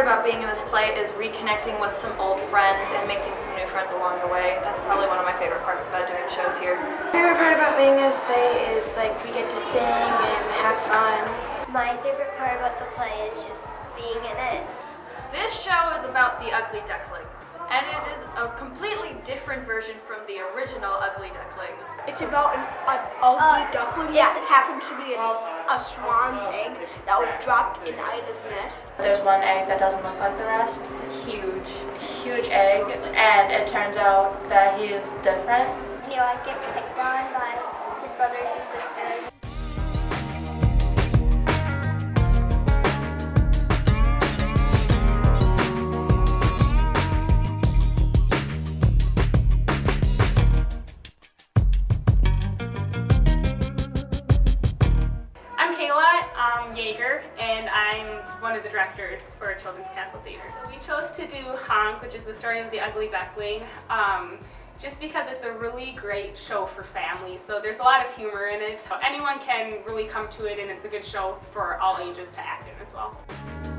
about being in this play is reconnecting with some old friends and making some new friends along the way. That's probably one of my favorite parts about doing shows here. My favorite part about being in this play is like we get to sing and have fun. My favorite part about the play is just being in it. This show is about the Ugly Duckling, and it is a completely different version from the original Ugly Duckling. It's about an ugly duckling that happens to be a swan's egg that was dropped in Ida's nest. There's one egg that doesn't look like the rest. It's a huge egg, and it turns out that he is different. And he always gets picked on by his brothers and sisters. And I'm one of the directors for Children's Castle Theater. So we chose to do Honk, which is the story of the Ugly Duckling, just because it's a really great show for families. So there's a lot of humor in it. Anyone can really come to it, and it's a good show for all ages to act in as well.